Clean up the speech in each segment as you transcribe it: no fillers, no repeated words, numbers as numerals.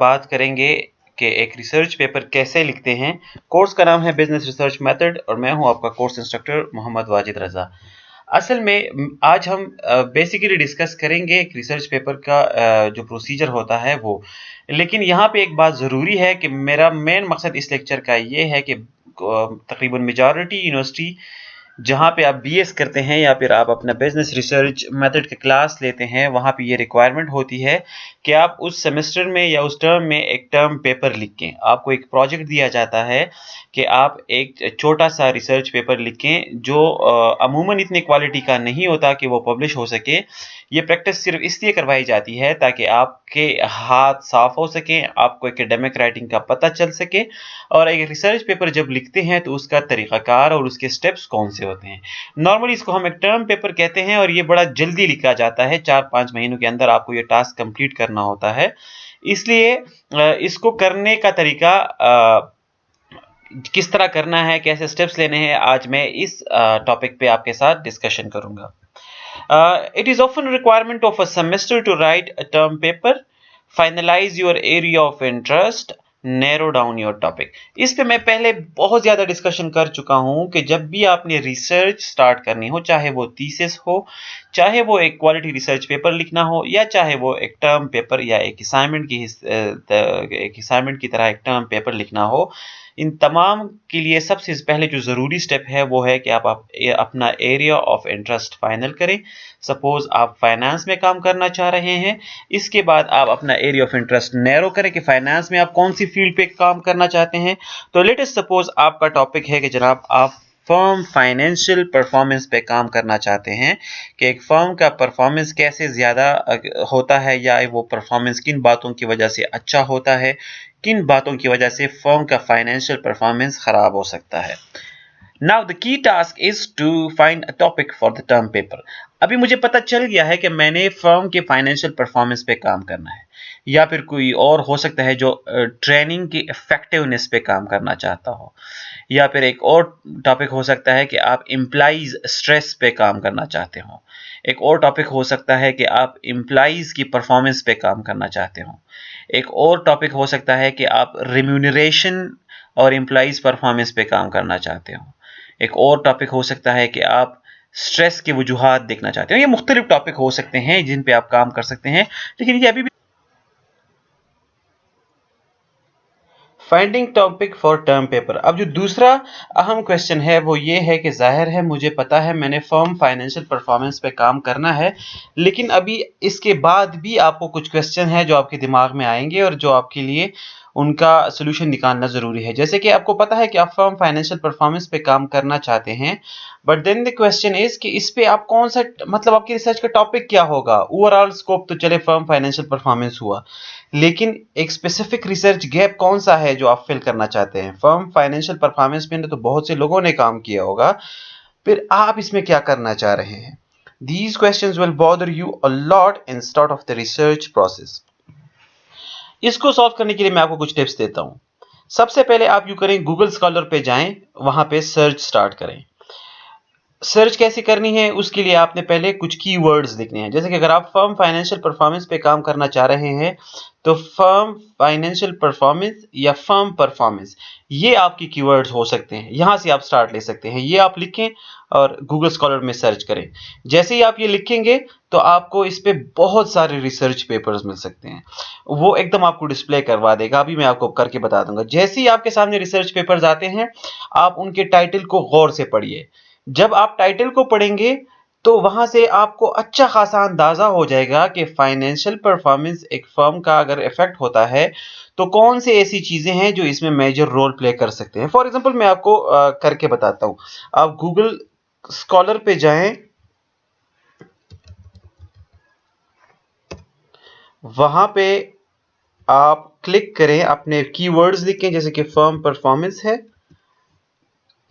बात करेंगे कि एक रिसर्च पेपर कैसे लिखते हैं। कोर्स का नाम है बिजनेस रिसर्च मेथड और मैं हूं आपका कोर्स इंस्ट्रक्टर मोहम्मद वाजिद रजा। असल में आज हम बेसिकली डिस्कस करेंगे एक रिसर्च पेपर का जो प्रोसीजर होता है वो। लेकिन यहाँ पे एक बात ज़रूरी है कि मेरा मेन मकसद इस लेक्चर का ये है कि तकरीबन मेजॉरिटी यूनिवर्सिटी जहाँ पे आप बीएस करते हैं या फिर आप अपना बिजनेस रिसर्च मेथड के क्लास लेते हैं, वहाँ पे ये रिक्वायरमेंट होती है कि आप उस सेमेस्टर में या उस टर्म में एक टर्म पेपर लिखें। आपको एक प्रोजेक्ट दिया जाता है कि आप एक छोटा सा रिसर्च पेपर लिखें जो अमूमन इतनी क्वालिटी का नहीं होता कि वो पब्लिश हो सके। ये प्रैक्टिस सिर्फ इसलिए करवाई जाती है ताकि आपके हाथ साफ हो सकें, आपको एकेडमिक राइटिंग का पता चल सके और एक रिसर्च पेपर जब लिखते हैं तो उसका तरीक़ाकार और उसके स्टेप्स कौन से होते हैं। नॉर्मली इसको हम एक टर्म पेपर कहते हैं और ये बड़ा जल्दी लिखा जाता है, 4-5 महीनों के अंदर आपको ये टास्क कंप्लीट करना होता है। इसलिए इसको करने का तरीका किस तरह करना है, कैसे स्टेप्स लेने हैं, आज मैं इस टॉपिक पे आपके साथ डिस्कशन करूंगा। It is often a requirement of a semester to write a term paper, finalize your area of interest, narrow down your topic. इस पे मैं पहले बहुत ज़्यादा डिस्कशन कर चुका हूँ कि जब भी आपने रिसर्च स्टार्ट करनी हो, चाहे वो थीसिस हो, चाहे वो एक क्वालिटी रिसर्च पेपर लिखना हो या चाहे वो एक टर्म पेपर या एक असाइनमेंट की तरह एक टर्म पेपर लिखना हो, इन तमाम के लिए सबसे पहले जो ज़रूरी स्टेप है वो है कि आप अपना एरिया ऑफ इंटरेस्ट फाइनल करें। सपोज आप फाइनेंस में काम करना चाह रहे हैं, इसके बाद आप अपना एरिया ऑफ इंटरेस्ट नैरो करें कि फाइनेंस में आप कौन सी फील्ड पे काम करना चाहते हैं। तो लेट अस सपोज आपका टॉपिक है कि जनाब आप फर्म फाइनेंशियल परफॉर्मेंस पे काम करना चाहते हैं कि एक फर्म का परफॉर्मेंस कैसे ज़्यादा होता है या वो परफॉर्मेंस किन बातों की वजह से अच्छा होता है, किन बातों की वजह से फर्म का फाइनेंशियल परफॉर्मेंस खराब हो सकता है। Now the key task is to find a topic for the term paper. अभी मुझे पता चल गया है कि मैंने फर्म के फाइनेंशियल परफॉर्मेंस पे काम करना है या फिर कोई और हो सकता है जो ट्रेनिंग की इफेक्टिवनेस पे काम करना चाहता हो, या फिर एक और टॉपिक हो सकता है कि आप एम्प्लॉइज स्ट्रेस पे काम करना चाहते हो। एक और टॉपिक हो सकता है कि आप एम्प्लॉइज की परफॉर्मेंस पे काम करना चाहते हो। एक और टॉपिक हो सकता है कि आप रिम्यूनरेशन और एम्प्लॉइज परफॉर्मेंस पे काम करना चाहते हो। एक और टॉपिक हो सकता है कि आप स्ट्रेस के वजूहात देखना चाहते हो। ये मुख्तलिफ टॉपिक हो सकते हैं जिन पे आप काम कर सकते हैं, लेकिन ये अभी भी finding topic for term paper. अब जो दूसरा अहम क्वेश्चन है वो ये है कि जाहिर है मुझे पता है मैंने फर्म फाइनेंशियल परफॉर्मेंस पे काम करना है, लेकिन अभी इसके बाद भी आपको कुछ क्वेश्चन है जो आपके दिमाग में आएंगे और जो आपके लिए उनका सोल्यूशन निकालना ज़रूरी है। जैसे कि आपको पता है कि आप फर्म फाइनेंशियल परफॉर्मेंस पे काम करना चाहते हैं, but then the question is कि इस पे आप कौन सा, मतलब आपकी रिसर्च का टॉपिक क्या होगा। ओवरऑल स्कोप तो चले फर्म फाइनेंशियल परफॉर्मेंस हुआ, लेकिन एक स्पेसिफिक रिसर्च गैप कौन सा है जो आप फिल करना चाहते हैं। फर्म फाइनेंशियल परफॉर्मेंस में तो बहुत से लोगों ने काम किया होगा, फिर आप इसमें क्या करना चाह रहे हैं। These questions will bother you a lot in start of the research process. इसको सॉल्व करने के लिए मैं आपको कुछ टिप्स देता हूं। सबसे पहले आप यूं करें, गूगल स्कॉलर पे जाएं, वहां पे सर्च स्टार्ट करें। सर्च कैसे करनी है उसके लिए आपने पहले कुछ कीवर्ड्स लिखने हैं। जैसे कि अगर आप फर्म फाइनेंशियल परफॉर्मेंस पे काम करना चाह रहे हैं तो फर्म फाइनेंशियल परफॉर्मेंस या फर्म परफॉर्मेंस, ये आपकी कीवर्ड्स हो सकते हैं। यहां से आप स्टार्ट ले सकते हैं। ये आप लिखें और गूगल स्कॉलर में सर्च करें। जैसे ही आप ये लिखेंगे तो आपको इस पे बहुत सारे रिसर्च पेपर्स मिल सकते हैं, वो एकदम आपको डिस्प्ले करवा देगा। अभी मैं आपको करके बता दूंगा। जैसे ही आपके सामने रिसर्च पेपर्स आते हैं, आप उनके टाइटल को गौर से पढ़िए। जब आप टाइटल को पढ़ेंगे तो वहां से आपको अच्छा खासा अंदाजा हो जाएगा कि फाइनेंशियल परफॉर्मेंस एक फर्म का अगर इफेक्ट होता है तो कौन से ऐसी चीजें हैं जो इसमें मेजर रोल प्ले कर सकते हैं। फॉर एग्जांपल मैं आपको करके बताता हूं। आप गूगल स्कॉलर पे जाएं, वहां पे आप क्लिक करें, अपने कीवर्ड्स लिखें। जैसे कि फर्म परफॉर्मेंस है,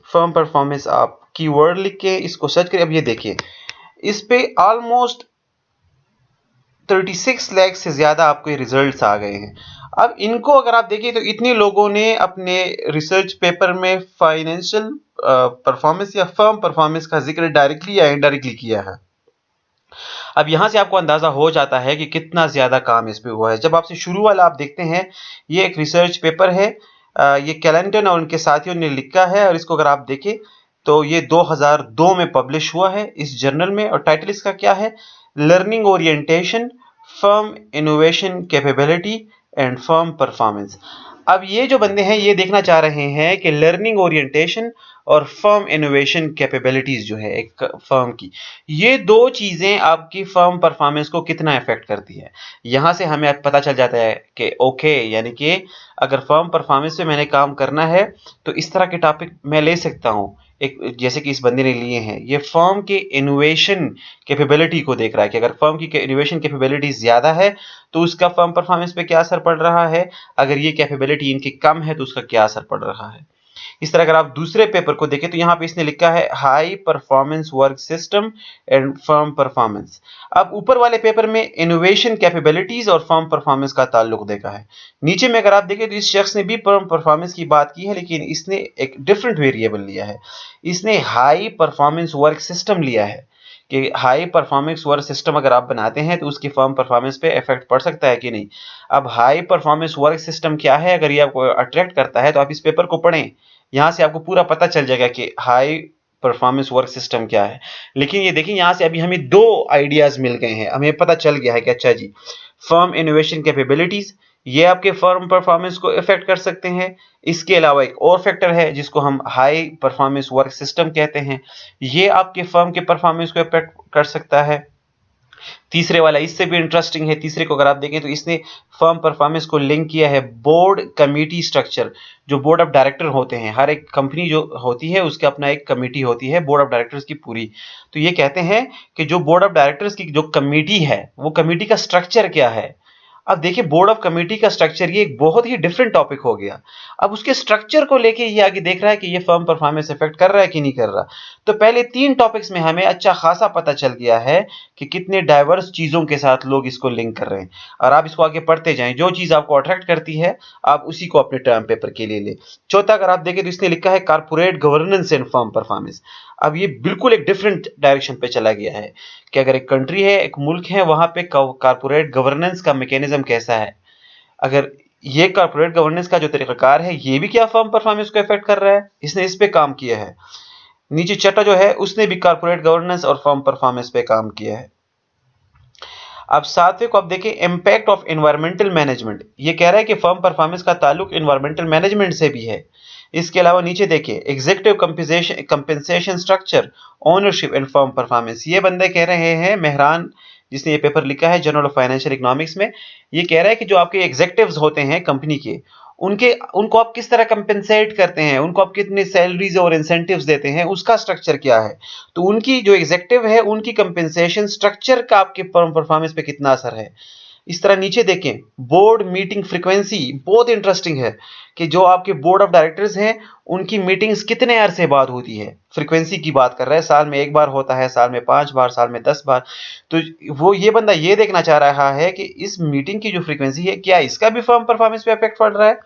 फर्म परफॉर्मेंस आप कीवर्ड लिख के इसको सर्च करें। अब ये देखिए, इस पे ऑलमोस्ट 36 लाख से ज्यादा आपको रिजल्ट्स आ गए हैं। अब इनको अगर आप देखिए तो इतने लोगों ने अपने रिसर्च पेपर में फाइनेंशियल परफॉर्मेंस या फर्म परफॉर्मेंस का जिक्र डायरेक्टली या इनडायरेक्टली किया है। अब यहाँ से आपको अंदाजा हो जाता है कि कितना ज्यादा काम इस पे हुआ है। जब आपसे शुरू वाला आप देखते हैं, ये एक रिसर्च पेपर है, ये कैलेंटन और उनके साथियों ने लिखा है, और इसको अगर आप देखें तो ये 2002 में पब्लिश हुआ है इस जर्नल में, और टाइटल इसका क्या है, learning orientation, firm innovation capability and firm performance. अब ये जो बंदे हैं ये देखना चाह रहे हैं कि लर्निंग ओरिएंटेशन और फर्म इनोवेशन कैपेबिलिटीज जो है एक फर्म की, ये दो चीजें आपकी फर्म परफॉर्मेंस को कितना इफेक्ट करती है। यहां से हमें पता चल जाता है कि ओके, यानी कि अगर फर्म परफॉर्मेंस पे मैंने काम करना है तो इस तरह के टॉपिक मैं ले सकता हूं। एक जैसे कि इस बंदे ने लिए हैं, ये फर्म के इनोवेशन कैपेबिलिटी को देख रहा है कि अगर फर्म की इनोवेशन कैपेबिलिटी ज्यादा है तो उसका फर्म परफॉर्मेंस पे क्या असर पड़ रहा है, अगर ये कैपेबिलिटी इनकी कम है तो उसका क्या असर पड़ रहा है। इस तरह अगर आप दूसरे पेपर को देखें तो यहाँ पे इसने लिखा है high performance work system and firm performance. अब ऊपर वाले पेपर में इनोवेशन कैपेबिलिटीज और फर्म परफॉर्मेंस का ताल्लुक देखा है। नीचे में अगर आप देखें तो इस शख्स ने भी फर्म परफॉर्मेंस की बात की है, लेकिन इसने एक डिफरेंट वेरिएबल लिया है। इसने हाई परफॉर्मेंस वर्क सिस्टम लिया है कि हाई परफॉर्मेंस वर्क सिस्टम अगर आप बनाते हैं तो उसकी फर्म परफॉर्मेंस पे इफेक्ट पड़ सकता है कि नहीं। अब हाई परफॉर्मेंस वर्क सिस्टम क्या है, अगर ये आपको अट्रैक्ट करता है तो आप इस पेपर को पढ़ें, यहां से आपको पूरा पता चल जाएगा कि हाई परफॉर्मेंस वर्क सिस्टम क्या है। लेकिन ये देखिए यहां से अभी हमें दो आइडियाज मिल गए हैं, हमें पता चल गया है कि अच्छा जी, फर्म इनोवेशन कैपेबिलिटीज ये आपके फर्म परफॉर्मेंस को इफेक्ट कर सकते हैं। इसके अलावा एक और फैक्टर है जिसको हम हाई परफॉर्मेंस वर्क सिस्टम कहते हैं, ये आपके फर्म के परफॉर्मेंस को इफेक्ट कर सकता है। तीसरे वाला इससे भी इंटरेस्टिंग है, तीसरे को अगर आप देखें तो इसने फर्म परफॉर्मेंस को लिंक किया है बोर्ड कमेटी स्ट्रक्चर। जो बोर्ड ऑफ डायरेक्टर होते हैं, हर एक कंपनी जो होती है उसके अपना एक कमेटी होती है बोर्ड ऑफ डायरेक्टर्स की पूरी। तो ये कहते हैं कि जो बोर्ड ऑफ डायरेक्टर्स की जो कमेटी है वो कमेटी का स्ट्रक्चर क्या है। अब देखिए बोर्ड ऑफ कमेटी का स्ट्रक्चर ये एक बहुत ही डिफरेंट टॉपिक हो गया। अब उसके स्ट्रक्चर को लेके ये आगे देख रहा है कि ये फर्म परफॉर्मेंस इफेक्ट कर रहा है कि नहीं कर रहा। तो पहले तीन टॉपिक्स में हमें अच्छा खासा पता चल गया है कि कितने डाइवर्स चीजों के साथ लोग इसको लिंक कर रहे हैं, और आप इसको आगे पढ़ते जाएं, जो चीज आपको अट्रैक्ट करती है आप उसी को अपने टर्म पेपर के लिए ले। चौथा अगर आप देखें तो इसने लिखा है corporate governance and firm performance. अब ये बिल्कुल एक डिफरेंट डायरेक्शन पे चला गया है कि अगर एक कंट्री है, एक मुल्क है, वहां पे कारपोरेट गवर्नेंस का मैकेनिज्म कैसा है। अगर ये कारपोरेट गवर्नेंस का जो तरीकाकार है ये भी क्या फर्म परफॉर्मेंस को इफेक्ट कर रहा है, इसने इस पे काम किया है। नीचे छठा जो है उसने भी कारपोरेट गवर्नेंस और फर्म परफॉर्मेंस पे काम किया है। अब सातवें को आप देखें इंपैक्ट ऑफ एनवायरमेंटल मैनेजमेंट, ये कह रहा है कि फर्म परफॉर्मेंस का ताल्लुक एनवायरमेंटल मैनेजमेंट से भी है। इसके अलावा नीचे देखिए executive compensation structure, ownership and firm performance. ये बंदे कह रहे हैं, मेहरान जिसने ये पेपर लिखा है जर्नल ऑफ फाइनेंशियल इकोनॉमिक्स में, ये कह रहा है कि जो आपके एग्जीक्यूटिव्स होते हैं कंपनी के, उनके उनको आप किस तरह कंपेंसेट करते हैं, उनको आप कितने सैलरीज और इंसेंटिव्स देते हैं, उसका स्ट्रक्चर क्या है। तो उनकी जो एग्जीक्यूटिव है उनकी कंपेंसेशन स्ट्रक्चर का आपके फर्म परफॉर्मेंस पे कितना असर है। इस तरह नीचे देखें बोर्ड मीटिंग फ्रीक्वेंसी, बहुत इंटरेस्टिंग है कि जो आपके बोर्ड ऑफ डायरेक्टर्स हैं उनकी मीटिंग्स कितने अरसे बाद होती है। फ्रीक्वेंसी की बात कर रहा है, साल में एक बार होता है, साल में 5 बार, साल में 10 बार। तो वो ये बंदा ये देखना चाह रहा है कि इस मीटिंग की जो फ्रीक्वेंसी है क्या इसका भी फर्म परफॉर्मेंस पे इफेक्ट पड़ रहा है।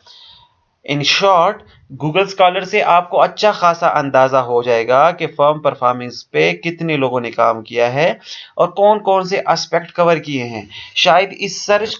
इन शॉर्ट गूगल स्कॉलर से आपको अच्छा खासा अंदाजा हो जाएगा कि फर्म परफॉर्मेंस पे कितने लोगों ने काम किया है और कौन कौन से एस्पेक्ट कवर किए हैं। शायद इस सर्च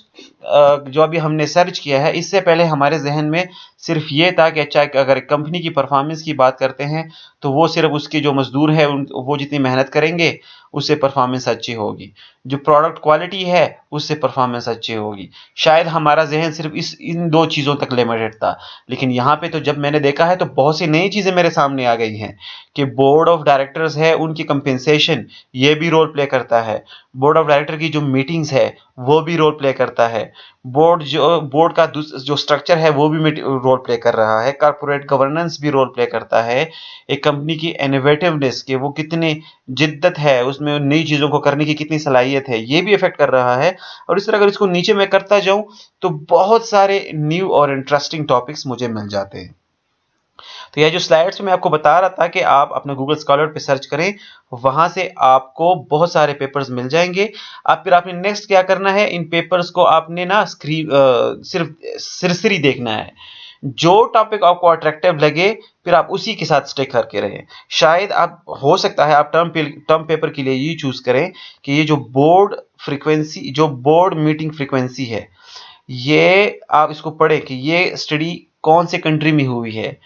जो अभी हमने सर्च किया है इससे पहले हमारे जहन में सिर्फ ये था कि अच्छा अगर कंपनी की परफॉर्मेंस की बात करते हैं तो वो सिर्फ उसके जो मजदूर है वो जितनी मेहनत करेंगे उससे परफॉर्मेंस अच्छी होगी, जो प्रोडक्ट क्वालिटी है उससे परफॉर्मेंस अच्छी होगी। शायद हमारा जहन सिर्फ इन दो चीज़ों तक लिमिटेड था। लेकिन यहाँ पे तो जब मैंने देखा है तो बहुत सी नई चीज़ें मेरे सामने आ गई हैं कि बोर्ड ऑफ डायरेक्टर्स है उनकी कंपेंसेशन ये भी रोल प्ले करता है, बोर्ड ऑफ डायरेक्टर की जो मीटिंग्स है वो भी रोल प्ले करता है, बोर्ड का जो स्ट्रक्चर है वो भी रोल प्ले कर रहा है, कारपोरेट गवर्नेंस भी रोल प्ले करता है, एक कंपनी की इनोवेटिवनेस के वो कितनी जिद्दत है, उसमें नई चीज़ों को करने की कितनी सलाहियत है, ये भी इफेक्ट कर रहा है। और इस तरह अगर इसको नीचे मैं करता जाऊं तो बहुत सारे न्यू और इंटरेस्टिंग टॉपिक्स मुझे मिल जाते हैं। तो यह जो स्लाइड्स में मैं आपको बता रहा था कि आप अपने गूगल स्कॉलर पे सर्च करें, वहां से आपको बहुत सारे पेपर्स मिल जाएंगे। अब फिर आपने नेक्स्ट क्या करना है, इन पेपर्स को आपने ना स्क्रीन सिर्फ सिरसिरी देखना है, जो टॉपिक आपको अट्रैक्टिव लगे फिर आप उसी के साथ स्टिक करके रहें। शायद आप हो सकता है आप टर्म पेपर के लिए ये चूज करें कि ये जो बोर्ड मीटिंग फ्रीक्वेंसी है, ये आप इसको पढ़ें कि ये स्टडी कौन से कंट्री में हुई है।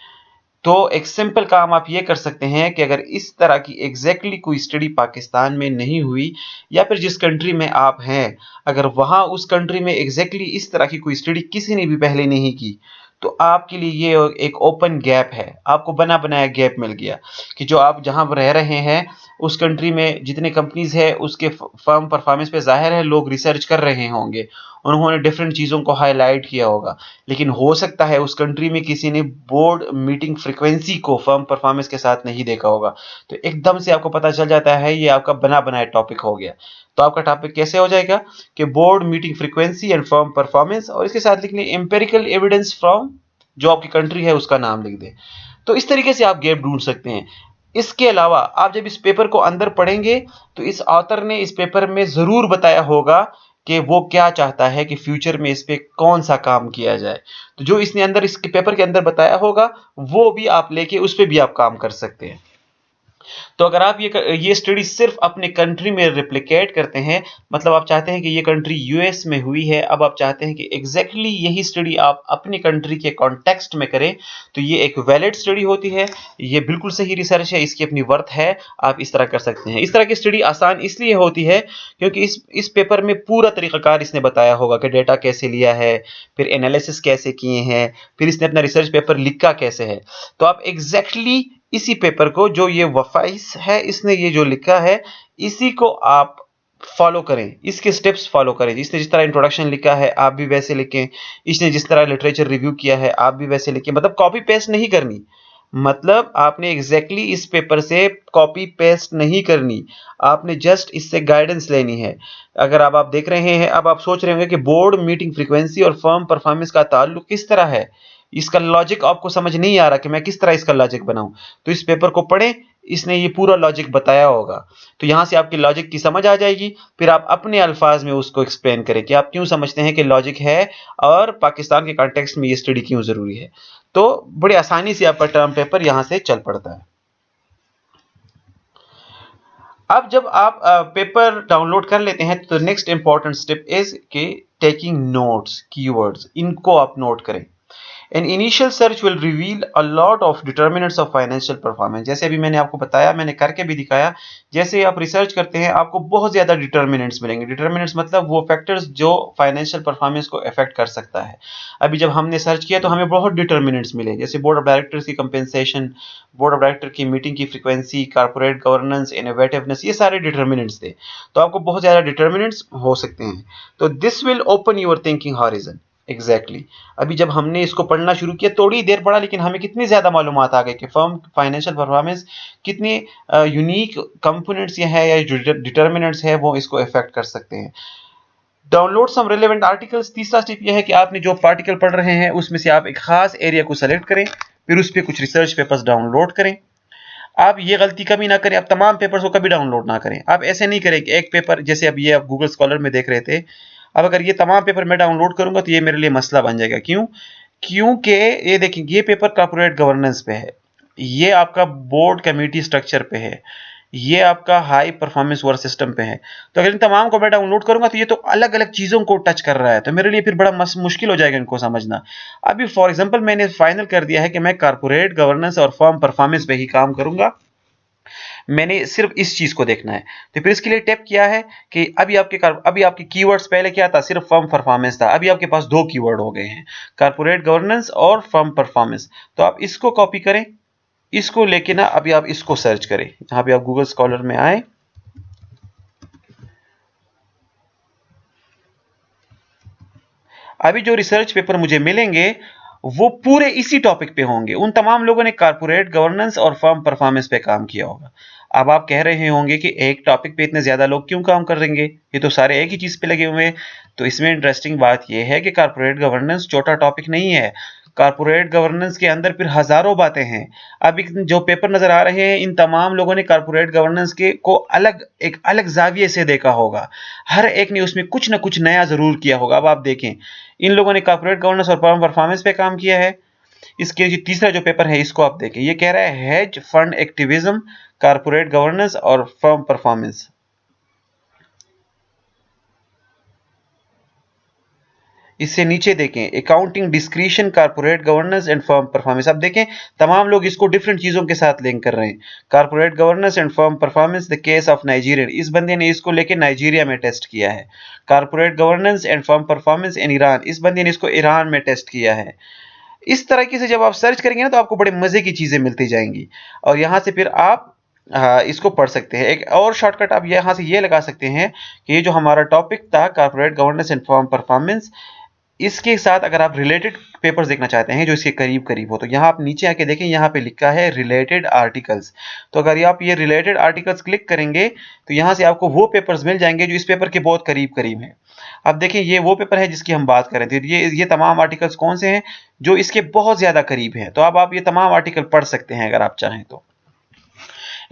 तो एक सिंपल काम आप ये कर सकते हैं कि अगर इस तरह की एग्जैक्टली कोई स्टडी पाकिस्तान में नहीं हुई या फिर जिस कंट्री में आप हैं, अगर वहां उस कंट्री में एग्जैक्टली इस तरह की कोई स्टडी किसी ने भी पहले नहीं की, तो आपके लिए ये एक ओपन गैप है, आपको बना बनाया गैप मिल गया कि जो आप जहां रह रहे हैं उस कंट्री में जितने कंपनीज है उसके फर्म परफॉर्मेंस पे जाहिर है लोग रिसर्च कर रहे होंगे, उन्होंने डिफरेंट चीज़ों को हाईलाइट किया होगा। लेकिन हो सकता है उस कंट्री में किसी ने बोर्ड मीटिंग फ्रीक्वेंसी को फर्म परफॉर्मेंस के साथ नहीं देखा होगा, तो एकदम से आपको पता चल जाता है ये आपका बना बनाया टॉपिक हो गया। तो आपका टॉपिक कैसे हो जाएगा कि board meeting frequency and firm performance, और इसके साथ लिखने एम्पेरिकल एविडेंस फ्रॉम जो आपकी कंट्री है उसका नाम लिख दें। तो इस तरीके से आप गैप ढूंढ सकते हैं। इसके अलावा आप जब इस पेपर को अंदर पढ़ेंगे तो इस ऑथर ने इस पेपर में जरूर बताया होगा कि वो क्या चाहता है कि फ्यूचर में इस पे कौन सा काम किया जाए। तो जो इसने अंदर इसके पेपर के अंदर बताया होगा वो भी आप लेके उस पे भी आप काम कर सकते हैं। तो अगर आप ये स्टडी सिर्फ अपने कंट्री में रिप्लिकेट करते हैं, मतलब आप चाहते हैं कि ये कंट्री यूएस में हुई है, अब आप चाहते हैं कि एग्जैक्टली यही स्टडी आप अपनी कंट्री के कॉन्टेक्स्ट में करें, तो ये एक वैलिड स्टडी होती है, ये बिल्कुल सही रिसर्च है, इसकी अपनी वर्थ है, आप इस तरह कर सकते हैं। इस तरह की स्टडी आसान इसलिए होती है क्योंकि इस पेपर में पूरा तरीकाकार इसने बताया होगा कि डेटा कैसे लिया है, फिर एनालिसिस कैसे किए हैं, फिर इसने अपना रिसर्च पेपर लिखा कैसे है। तो आप एग्जैक्टली इसी पेपर को जो ये वफाइस है इसने ये जो लिखा है इसी को आप फॉलो करें, इसके स्टेप्स फॉलो करें। इसने जिस तरह इंट्रोडक्शन लिखा है आप भी वैसे लिखें, इसने जिस तरह लिटरेचर रिव्यू किया है आप भी वैसे लिखें। मतलब कॉपी पेस्ट नहीं करनी, मतलब आपने एग्जैक्टली इस पेपर से कॉपी पेस्ट नहीं करनी, आपने जस्ट इससे गाइडेंस लेनी है। अगर अब आप देख रहे हैं, अब आप सोच रहे होंगे कि बोर्ड मीटिंग फ्रीक्वेंसी और फर्म परफॉर्मेंस का ताल्लुक किस तरह है, इसका लॉजिक आपको समझ नहीं आ रहा कि मैं किस तरह इसका लॉजिक बनाऊं, तो इस पेपर को पढ़ें, इसने ये पूरा लॉजिक बताया होगा। तो यहां से आपकी लॉजिक की समझ आ जाएगी, फिर आप अपने अल्फाज में उसको एक्सप्लेन करें कि आप क्यों समझते हैं कि लॉजिक है और पाकिस्तान के कॉन्टेक्स्ट में ये स्टडी क्यों जरूरी है। तो बड़ी आसानी से आपका टर्म पेपर यहां से चल पड़ता है। अब जब आप पेपर डाउनलोड कर लेते हैं तो नेक्स्ट इंपॉर्टेंट स्टेप इज कि टेकिंग नोट्स, कीवर्ड्स इनको आप नोट करें। An initial search will reveal a lot of determinants of financial performance। जैसे अभी मैंने आपको बताया, मैंने करके भी दिखाया, जैसे आप रिसर्च करते हैं आपको बहुत ज्यादा डिटर्मिनेंट्स मिलेंगे। डिटर्मिनेंट्स मतलब वो फैक्टर्स जो फाइनेंशियल परफॉर्मेंस को अफेक्ट कर सकता है। अभी जब हमने सर्च किया तो हमें बहुत डिटर्मिनेंट्स मिले, जैसे बोर्ड ऑफ डायरेक्टर्स की कंपेंसेशन, बोर्ड ऑफ डायरेक्टर की मीटिंग की फ्रीक्वेंसी, कारपोरेट गवर्नेंस, इनोवेटिवनेस, ये सारे डिटर्मिनेंट्स थे। तो आपको बहुत ज्यादा डिटर्मिनेंट्स हो सकते हैं। तो this will open your thinking horizon. Exactly अभी जब हमने इसको पढ़ना शुरू किया थोड़ी देर पढ़ा, लेकिन हमें कितनी ज्यादा मालूमात आ गई कि फर्म फाइनेंशियल परफॉर्मेंस कितनी यूनिक कंपोनेंट्स ये है या जो डिटर्मिनेंट्स है वो इसको इफेक्ट कर सकते हैं। डाउनलोड सम रिलेवेंट आर्टिकल्स, तीसरा स्टेप यह है कि आपने जो आर्टिकल पढ़ रहे हैं उसमें से आप एक खास एरिया को सेलेक्ट करें, फिर उस पर कुछ रिसर्च पेपर्स डाउनलोड करें। आप ये गलती कभी ना करें, आप तमाम पेपर्स को कभी डाउनलोड ना करें। आप ऐसे नहीं करें कि एक पेपर, जैसे अब ये आप गूगल स्कॉलर में देख रहे थे, अब अगर ये तमाम पेपर मैं डाउनलोड करूंगा तो ये मेरे लिए मसला बन जाएगा। क्यों? क्योंकि ये देखिए ये पेपर कॉर्पोरेट गवर्नेंस पे है, ये आपका बोर्ड कमेटी स्ट्रक्चर पे है, ये आपका हाई परफॉर्मेंस वर्क सिस्टम पे है। तो अगर इन तमाम को मैं डाउनलोड करूंगा तो ये तो अलग अलग चीजों को टच कर रहा है, तो मेरे लिए फिर बड़ा मुश्किल हो जाएगा इनको समझना। अभी फॉर एग्जांपल मैंने फाइनल कर दिया है कि मैं कॉर्पोरेट गवर्नेंस और फर्म परफॉर्मेंस पे ही काम करूंगा, मैंने सिर्फ इस चीज को देखना है। तो फिर इसके लिए टैप किया है कि अभी आपके कीवर्ड्स पहले क्या था, सिर्फ फर्म परफॉर्मेंस था, अभी आपके पास दो कीवर्ड हो गए हैं, कॉर्पोरेट गवर्नेंस और फर्म परफॉर्मेंस। तो आप इसको कॉपी करें, इसको लेके ना अभी आप इसको सर्च करें, यहां पे आप गूगल स्कॉलर में आए, अभी जो रिसर्च पेपर मुझे मिलेंगे वो पूरे इसी टॉपिक पे होंगे। उन तमाम लोगों ने कॉर्पोरेट गवर्नेंस और फर्म परफॉर्मेंस पे काम किया होगा। अब आप कह रहे होंगे कि एक टॉपिक पे इतने ज्यादा लोग क्यों काम करेंगे, ये तो सारे एक ही चीज पे लगे हुए हैं। तो इसमें इंटरेस्टिंग बात यह है कि कॉर्पोरेट गवर्नेंस छोटा टॉपिक नहीं है, कॉर्पोरेट गवर्नेंस के अंदर फिर हजारों बातें हैं। अब जो पेपर नजर आ रहे हैं इन तमाम लोगों ने कॉर्पोरेट गवर्नेंस के को एक अलग जाविये से देखा होगा, हर एक ने उसमें कुछ ना कुछ नया जरूर किया होगा। अब आप देखें इन लोगों ने कॉर्पोरेट गवर्नेंस और परफॉर्मेंस पे काम किया है, इसके जो तीसरा जो पेपर है इसको आप देखें, ये कह रहा है hedge fund activism, corporate governance और फर्म परफॉर्मेंस। इससे नीचे देखें accounting discretion, corporate governance and firm performance. अब देखें तमाम लोग इसको डिफरेंट चीजों के साथ लिंक कर रहे हैं। Corporate governance and firm performance the case of Nigerian, इस बंदे ने इसको लेके नाइजीरिया में टेस्ट किया है। Corporate governance and firm performance in Iran, इस बंदे ने इसको ईरान में टेस्ट किया है। इस तरीके से जब आप सर्च करेंगे ना तो आपको बड़े मजे की चीजें मिलती जाएंगी और यहां से फिर आप इसको पढ़ सकते हैं। एक और शॉर्टकट आप यहां से ये लगा सकते हैं कि ये जो हमारा टॉपिक था corporate governance and firm performance, इसके साथ अगर आप रिलेटेड पेपर्स देखना चाहते हैं जो इसके करीब करीब हो तो यहाँ आप नीचे आके देखें, यहाँ पे लिखा है रिलेटेड आर्टिकल्स। तो अगर आप ये रिलेटेड आर्टिकल्स क्लिक करेंगे तो यहाँ से आपको वो पेपर्स मिल जाएंगे जो इस पेपर के बहुत करीब करीब हैं। अब देखें ये वो पेपर है जिसकी हम बात कर रहे थे। ये तमाम आर्टिकल्स कौन से हैं जो इसके बहुत ज्यादा करीब हैं। तो अब आप ये तमाम आर्टिकल पढ़ सकते हैं अगर आप चाहें तो।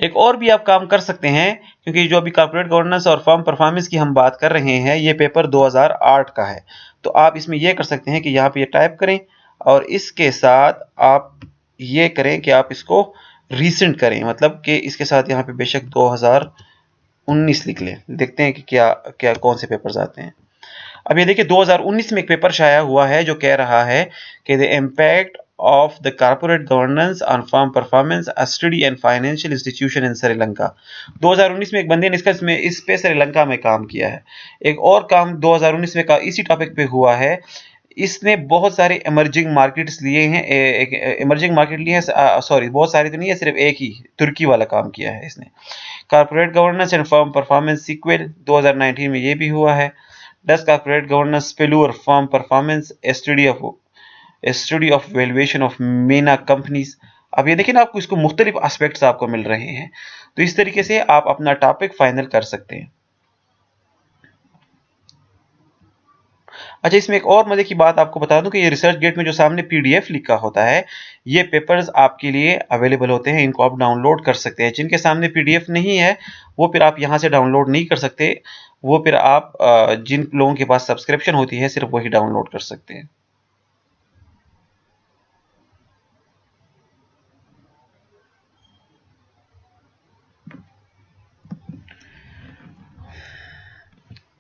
एक और भी आप काम कर सकते हैं, क्योंकि जो अभी कॉर्पोरेट गवर्नेंस और फर्म परफॉर्मेंस की हम बात कर रहे हैं ये पेपर 2008 का है। तो आप इसमें ये कर सकते हैं कि यहाँ पे ये टाइप करें और इसके साथ आप ये करें कि आप इसको रीसेंट करें, मतलब कि इसके साथ यहाँ पे बेशक 2019 लिख लें। देखते हैं कि क्या क्या कौन से पेपर्स आते हैं। अब ये देखिए 2019 में एक पेपर शाया हुआ है जो कह रहा है कि the impact of the corporate governance on firm performance, a study and financial institution in Sri Lanka. 2019 में एक बंदे ने इस पे श्रीलंका में काम किया है। एक और काम 2019 में इसी टॉपिक पे हुआ है। इसने बहुत सारे इमर्जिंग मार्केट्स लिए हैं, इमर्जिंग मार्केट लिए हैं, सॉरी बहुत सारे तो नहीं है, सिर्फ एक ही तुर्की वाला काम किया है इसने। Corporate governance and firm performance sequel 2019 में ये भी हुआ है। Does corporate governance failure firm performance study of valuation of MENA companies. अब ये देखिए ना आपको इसको मुख्तलिफ एस्पेक्ट्स आपको मिल रहे हैं। तो इस तरीके से आप अपना टॉपिक फाइनल कर सकते हैं। अच्छा, इसमें एक और मजे की बात आपको बता दूं कि ये रिसर्च गेट में जो सामने पीडीएफ लिखा होता है ये पेपर्स आपके लिए अवेलेबल होते हैं, इनको आप डाउनलोड कर सकते हैं। जिनके सामने पीडीएफ नहीं है वो फिर आप यहां से डाउनलोड नहीं कर सकते, वो फिर आप जिन लोगों के पास सब्सक्रिप्शन होती है सिर्फ वही डाउनलोड कर सकते हैं।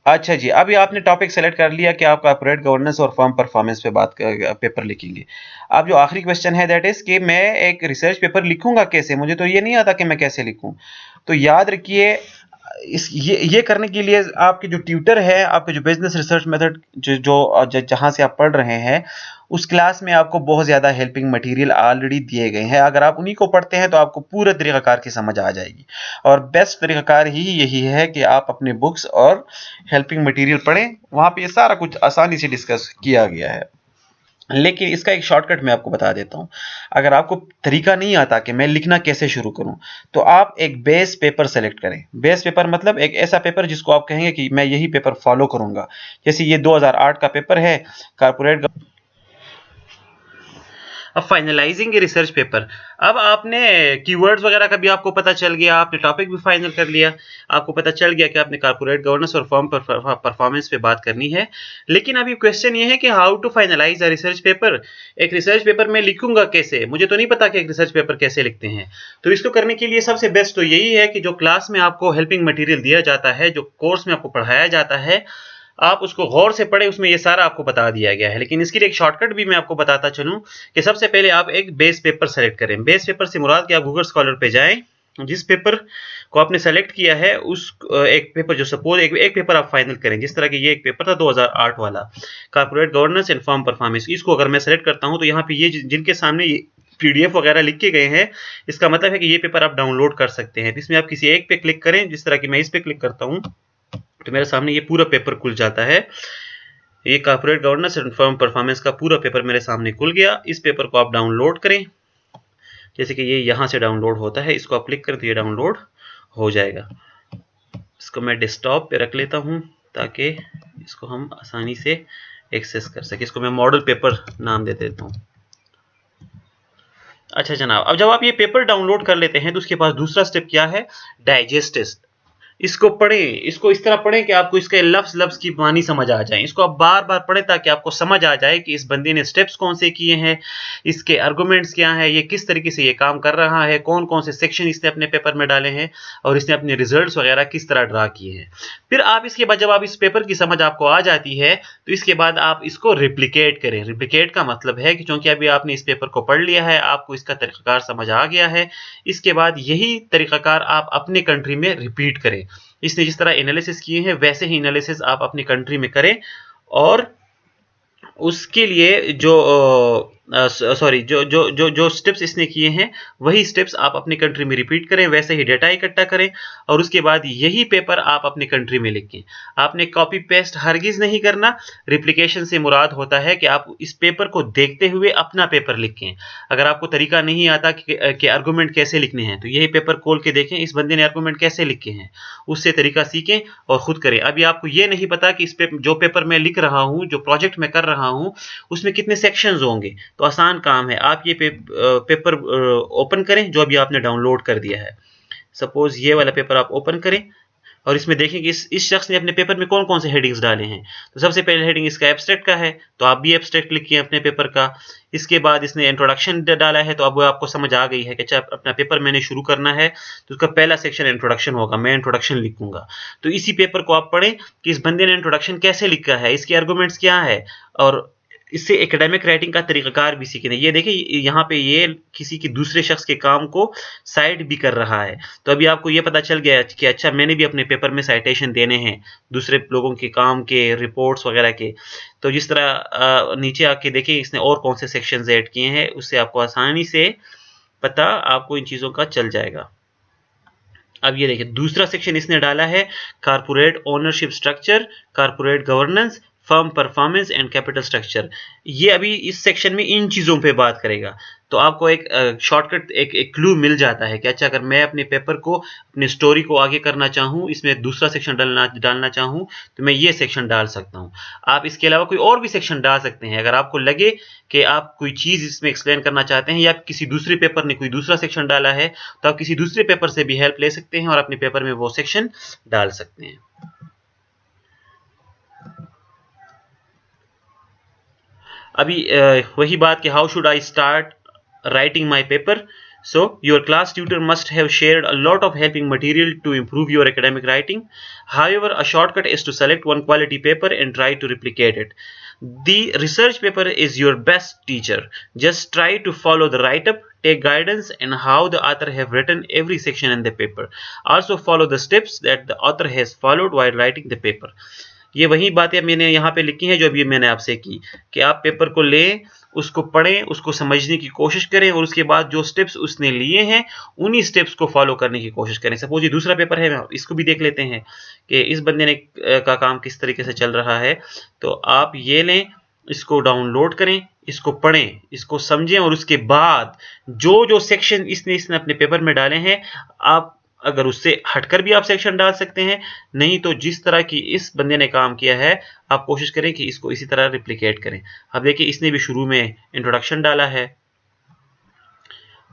अच्छा जी, अभी आपने टॉपिक सेलेक्ट कर लिया कि आप कॉर्पोरेट गवर्नेंस और फर्म परफॉर्मेंस पे पेपर लिखेंगे। अब जो आखिरी क्वेश्चन है दैट इज कि मैं एक रिसर्च पेपर लिखूंगा कैसे, मुझे तो ये नहीं आता कि मैं कैसे लिखूं। तो याद रखिए ये करने के लिए आपके जो ट्यूटर है, आपके जो बिजनेस रिसर्च मेथड जहां से आप पढ़ रहे हैं उस क्लास में आपको बहुत ज्यादा हेल्पिंग मटेरियल ऑलरेडी दिए गए हैं। अगर आप उन्हीं को पढ़ते हैं तो आपको पूरा तरीकाकार की समझ आ जाएगी। और बेस्ट तरीकाकार ही यही है कि आप अपने बुक्स और हेल्पिंग मटेरियल पढ़ें, वहां पे ये सारा कुछ आसानी से डिस्कस किया गया है। लेकिन इसका एक शॉर्टकट मैं आपको बता देता हूं। अगर आपको तरीका नहीं आता कि मैं लिखना कैसे शुरू करूं तो आप एक बेस पेपर सेलेक्ट करें। बेस पेपर मतलब एक ऐसा पेपर जिसको आप कहेंगे कि मैं यही पेपर फॉलो करूंगा। जैसे ये 2008 का पेपर है कारपोरेट। अब फाइनलाइजिंग ये रिसर्च पेपर, अब आपने कीवर्ड्स वगैरह का भी आपको पता चल गया, आपने टॉपिक भी फाइनल कर लिया, आपको पता चल गया कि आपने कॉर्पोरेट गवर्नेंस और फर्म परफॉर्मेंस पे बात करनी है। लेकिन अभी क्वेश्चन ये है कि how to finalize a research paper. एक रिसर्च पेपर में लिखूंगा कैसे, मुझे तो नहीं पता कि एक रिसर्च पेपर कैसे लिखते हैं। तो इसको करने के लिए सबसे बेस्ट तो यही है कि जो क्लास में आपको हेल्पिंग मटेरियल दिया जाता है, जो कोर्स में आपको पढ़ाया जाता है, आप उसको गौर से पढ़ें, उसमें ये सारा आपको बता दिया गया है। लेकिन इसके लिए एक शॉर्टकट भी मैं आपको बताता चलूं कि सबसे पहले आप एक बेस पेपर सेलेक्ट करें। बेस पेपर से मुराद कि आप गूगल स्कॉलर पे जाएं, जिस पेपर को आपने सेलेक्ट किया है उस एक पेपर जो सपोज एक पेपर आप फाइनल करें। जिस तरह की ये एक पेपर था 2008 वाला corporate governance and firm performance, इसको अगर मैं सेलेक्ट करता हूं तो यहाँ पे ये जिनके सामने ये पीडीएफ वगैरह लिख के गए हैं, इसका मतलब है कि ये पेपर आप डाउनलोड कर सकते हैं। इसमें आप किसी एक पे क्लिक करें, जिस तरह की मैं इस पे क्लिक करता हूं तो मेरे सामने ये पूरा पेपर खुल जाता है। ये corporate governance and firm performance का पूरा पेपर मेरे सामने खुल गया। इस पेपर को आप डाउनलोड करें, जैसे कि ये यहाँ से डाउनलोड होता है, इसको आप क्लिक करें तो ये डाउनलोड हो जाएगा। इसको मैं डेस्कटॉप पे रख लेता हूँ ताकि इसको हम आसानी से एक्सेस कर सके। इसको मैं मॉडल पेपर नाम दे देता हूँ। अच्छा जनाब, अब जब आप ये पेपर डाउनलोड कर लेते हैं तो उसके पास दूसरा स्टेप क्या है, डाइजेस्ट टेस्ट। इसको पढ़ें, इसको इस तरह पढ़ें कि आपको इसके लफ्ज़ लफ्ज़ की मानी समझ आ जाए। इसको आप बार-बार पढ़ें ताकि आपको समझ आ जाए कि इस बंदे ने स्टेप्स कौन से किए हैं, इसके आर्गुमेंट्स क्या हैं, ये किस तरीके से ये काम कर रहा है, कौन-कौन से सेक्शन इसने अपने पेपर में डाले हैं और इसने अपने रिजल्ट्स वगैरह किस तरह ड्रा किए हैं। फिर आप इसके बाद जब आप इस पेपर की समझ आपको आ जाती है, तो इसके बाद आप इसको रिप्लिकेट करें। रिप्लिकेट का मतलब है कि चूँकि अभी आपने इस पेपर को पढ़ लिया है, आपको इसका तरीक़ाकार समझ आ गया है, इसके बाद यही तरीक़ाकार आप अपने कंट्री में रिपीट करें। इसने जिस तरह एनालिसिस किए हैं वैसे ही एनालिसिस आप अपनी कंट्री में करें और उसके लिए जो स्टेप्स इसने किए हैं वही स्टेप्स आप अपनी कंट्री में रिपीट करें, वैसे ही डेटा इकट्ठा करें और उसके बाद यही पेपर आप अपनी कंट्री में लिखें। आपने कॉपी पेस्ट हरगिज़ नहीं करना। रिप्लिकेशन से मुराद होता है कि आप इस पेपर को देखते हुए अपना पेपर लिखें। अगर आपको तरीका नहीं आता कि आर्गुमेंट कैसे लिखने हैं, तो यही पेपर खोल के देखें इस बंदे ने आर्गुमेंट कैसे लिखे हैं, उससे तरीका सीखें और खुद करें। अभी आपको ये नहीं पता कि जो पेपर मैं लिख रहा हूँ, जो प्रोजेक्ट मैं कर रहा हूँ, उसमें कितने सेक्शंस होंगे, तो आसान काम है। आप ये पेपर ओपन करें जो अभी आपने डाउनलोड कर दिया है। सपोज ये वाला पेपर आप ओपन करें और इसमें देखें कि इस शख्स ने अपने पेपर में कौन-कौन से हेडिंग्स डाले हैं। तो सबसे पहले हेडिंग इसका एब्स्ट्रैक्ट का है, तो आप भी एब्स्ट्रैक्ट लिखिए अपने पेपर का। इसके बाद इसने इंट्रोडक्शन डाला है, तो अब वो आपको समझ आ गई है कि अच्छा अपना पेपर मैंने शुरू करना है, तो उसका पहला सेक्शन इंट्रोडक्शन होगा, मैं इंट्रोडक्शन लिखूंगा। तो इसी पेपर को आप पढ़ें कि इस बंदे ने इंट्रोडक्शन कैसे लिखा है, इसके आर्गुमेंट्स क्या है और इससे एकेडमिक राइटिंग का तरीक़ाकार भी सीखें। ये देखिए यहाँ पे ये किसी के दूसरे शख्स के काम को साइट भी कर रहा है। तो अभी आपको ये पता चल गया कि अच्छा मैंने भी अपने पेपर में साइटेशन देने हैं दूसरे लोगों के काम के, रिपोर्ट्स वगैरह के। तो जिस तरह नीचे आके देखें इसने और कौन से सेक्शंस ऐड किए हैं, उससे आपको आसानी से पता आपको इन चीज़ों का चल जाएगा। अब ये देखिए दूसरा सेक्शन इसने डाला है corporate ownership structure, corporate governance, firm performance and capital structure. ये अभी इस सेक्शन में इन चीज़ों पे बात करेगा। तो आपको एक शॉर्टकट एक क्लू मिल जाता है कि अच्छा अगर मैं अपने पेपर को, अपनी स्टोरी को आगे करना चाहूँ, इसमें दूसरा सेक्शन डालना चाहूँ, तो मैं ये सेक्शन डाल सकता हूँ। आप इसके अलावा कोई और भी सेक्शन डाल सकते हैं। अगर आपको लगे कि आप कोई चीज़ इसमें एक्सप्लेन करना चाहते हैं या किसी दूसरे पेपर ने कोई दूसरा सेक्शन डाला है, तो आप किसी दूसरे पेपर से भी हेल्प ले सकते हैं और अपने पेपर में वो सेक्शन डाल सकते हैं। अभी वही बात कि how should I start writing my paper. So your class tutor must have shared a lot of helping material to improve your academic writing. However, a shortcut is to select one quality paper and try to replicate it. The research paper is your best teacher. Just try to follow the write-up, take guidance and how the author have written every section in the paper. Also follow the steps that the author has followed while writing the paper. ये वही बातें मैंने यहाँ पे लिखी हैं जो अभी मैंने आपसे की कि आप पेपर को लें, उसको पढ़ें, उसको समझने की कोशिश करें और उसके बाद जो स्टेप्स उसने लिए हैं उन्हीं स्टेप्स को फॉलो करने की कोशिश करें। सपोज ये दूसरा पेपर है, इसको भी देख लेते हैं कि इस बंदे ने का काम किस तरीके से चल रहा है। तो आप ये लें, इसको डाउनलोड करें, इसको पढ़ें, इसको समझें और उसके बाद जो सेक्शन इसने अपने पेपर में डाले हैं, आप अगर उससे हटकर भी आप सेक्शन डाल सकते हैं, नहीं तो जिस तरह की इस बंदे ने काम किया है आप कोशिश करें कि इसको इसी तरह रिप्लिकेट करें। अब देखिए इसने भी शुरू में इंट्रोडक्शन डाला है,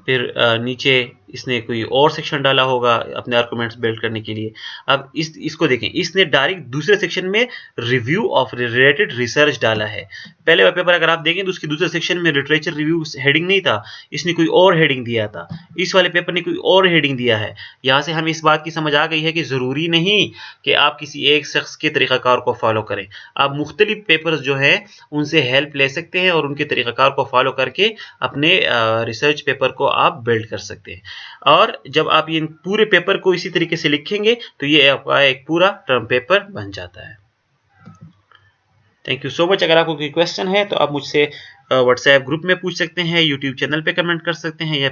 फिर नीचे इसने कोई और सेक्शन डाला होगा अपने आर्गुमेंट्स बिल्ड करने के लिए। अब इसको देखें, इसने डायरेक्ट दूसरे सेक्शन में रिव्यू ऑफ रिलेटेड रिसर्च डाला है। पहले वाला पेपर अगर आप देखें तो उसके दूसरे सेक्शन में लिटरेचर रिव्यू हेडिंग नहीं था, इसने कोई और हेडिंग दिया था। इस वाले पेपर ने कोई और हेडिंग दिया है। यहाँ से हमें इस बात की समझ आ गई है कि ज़रूरी नहीं कि आप किसी एक शख्स के तरीक़ाकार को फॉलो करें। आप मुख्तलिफ पेपर्स जो है उनसे हेल्प ले सकते हैं और उनके तरीक़ाकार को फॉलो करके अपने रिसर्च पेपर को आप बिल्ड कर सकते हैं। और जब आप ये पूरे पेपर को इसी तरीके से लिखेंगे तो ये आपका एक पूरा टर्म पेपर बन जाता है। Thank you so much. अगर आपको कोई क्वेश्चन है तो आप मुझसे व्हाट्सएप ग्रुप में पूछ सकते हैं, यूट्यूब चैनल पे कमेंट कर सकते हैं या